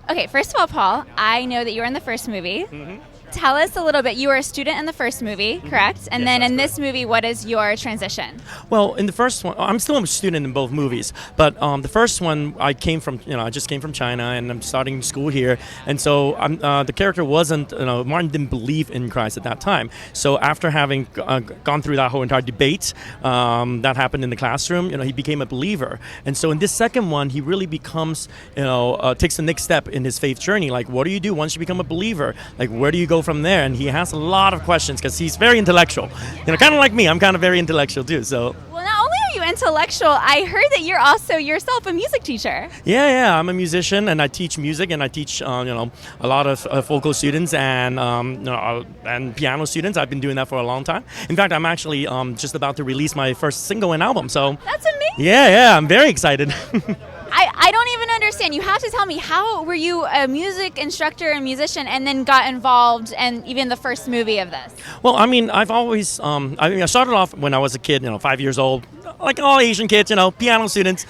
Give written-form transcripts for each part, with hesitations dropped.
Okay, first of all, Paul, I know that you were in the first movie. Tell us a little bit. You were a student in the first movie, correct? And Yes, then that's in this movie, what is your transition? Well, in the first one, I'm still a student in both movies, but the first one, I just came from China, and I'm starting school here, and so the character wasn't, Martin didn't believe in Christ at that time. So after having gone through that whole entire debate that happened in the classroom, he became a believer. And so in this second one, he really becomes, takes the next step in his faith journey. Like, what do you do once you become a believer? Like, where do you go from there? And he has a lot of questions because he's very intellectual. Kind of like me. I'm kind of very intellectual too. So. Well, not only are you intellectual, I heard that you're also yourself a music teacher. Yeah. I'm a musician, and I teach music, and I teach, a lot of vocal students and and piano students. I've been doing that for a long time. In fact, I'm actually just about to release my first single and album. So. That's amazing. Yeah. I'm very excited. I don't even understand. You have to tell me, how were you a music instructor and musician and then got involved in even the first movie of this? Well, I mean, I've always, I started off when I was a kid, 5 years old, like all Asian kids, piano students.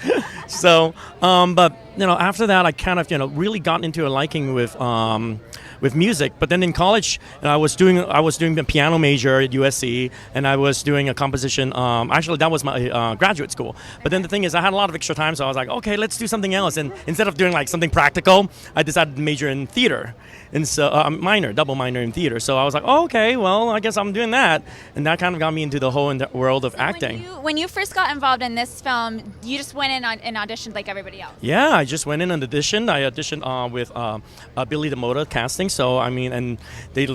So, but, after that, I kind of, really got into a liking with music. But then in college, I was doing the piano major at USC, and I was doing a composition. Actually, that was my graduate school. But then the thing is, I had a lot of extra time, so I was like, okay, let's do something else. And instead of doing like something practical, I decided to major in theater, and so double minor in theater. So I was like, oh, okay, well, I guess I'm doing that, and that kind of got me into the whole world of acting. When you first got involved in this film, you just went in and auditioned like everybody else. Yeah, I just went in and auditioned. I auditioned with Billy the Motor casting. So I mean, and they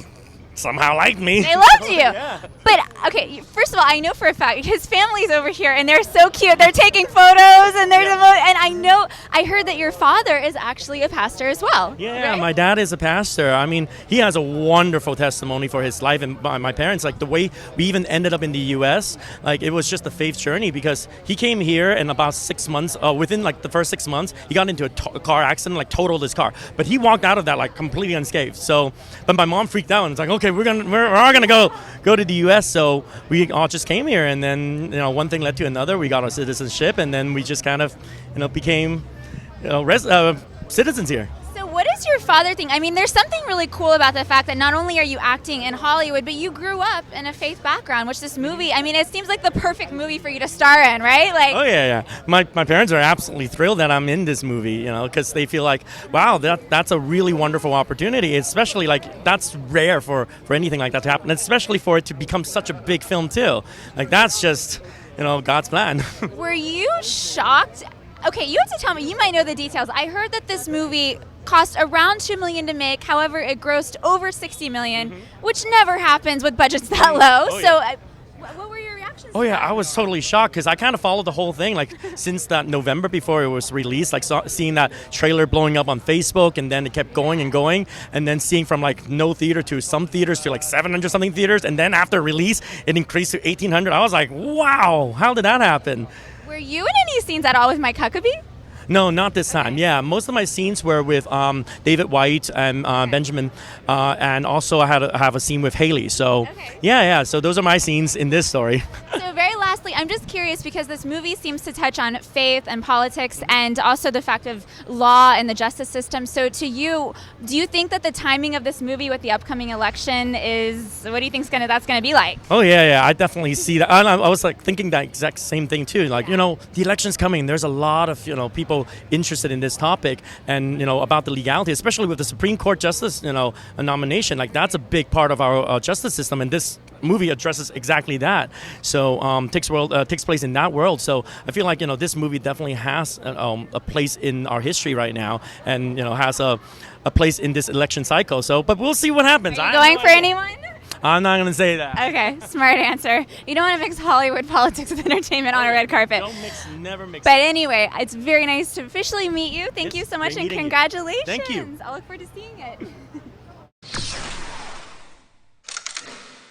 somehow liked me. They loved you. Yeah. But okay, first of all, I know for a fact his family's over here, and they're so cute. They're taking photos, and I heard that your father is actually a pastor as well. Yeah, right? My dad is a pastor. I mean, he has a wonderful testimony for his life, and my parents, like the way we even ended up in the U.S., like it was just a faith journey, because he came here and about 6 months, within like the first 6 months, he got into a car accident, like totaled his car, but he walked out of that like completely unscathed. So, but my mom freaked out and it's like, okay, we're all gonna go to the U.S. So we all just came here, and then one thing led to another. We got our citizenship, and then we just kind of became citizens here. So what does your father think? I mean, there's something really cool about the fact that not only are you acting in Hollywood, but you grew up in a faith background, which this movie, I mean, it seems like the perfect movie for you to star in, right? Like. Oh yeah. My parents are absolutely thrilled that I'm in this movie, because they feel like, wow, that's a really wonderful opportunity. Especially like that's rare for anything like that to happen, especially for it to become such a big film too. Like that's just, God's plan. Were you shocked? Okay, you have to tell me. You might know the details. I heard that this movie cost around $2 million to make. However, it grossed over $60 million, which never happens with budgets that low. Oh, so, yeah. What were your reactions? Oh yeah, I was totally shocked because I kind of followed the whole thing, like since that November before it was released, like seeing that trailer blowing up on Facebook, and then it kept going and going, and then seeing from like no theater to some theaters to like 700 something theaters, and then after release it increased to 1,800. I was like, wow, how did that happen? Were you in any scenes at all with Mike Huckabee? No, not this time. Yeah, most of my scenes were with David White and Benjamin, and also I have a scene with Haley. So yeah. So those are my scenes in this story. So very lastly, I'm just curious because this movie seems to touch on faith and politics, and also the fact of law and the justice system. So to you, do you think that the timing of this movie with the upcoming election is, what do you think that's going to be like? Oh yeah, I definitely see that. And I was like thinking that exact same thing too. Like the election's coming. There's a lot of people interested in this topic, and about the legality, especially with the Supreme Court justice a nomination. Like that's a big part of our justice system, and this movie addresses exactly that. So takes place in that world. So I feel like this movie definitely has a place in our history right now, and has a place in this election cycle. So, but we'll see what happens. Are you going for anyone? I'm not going to say that. Okay, smart answer. You don't want to mix Hollywood politics with entertainment on a red carpet. Don't mix, never mix. But anyway, it's very nice to officially meet you. Thank you so much, and congratulations. Thank you. I'll look forward to seeing it.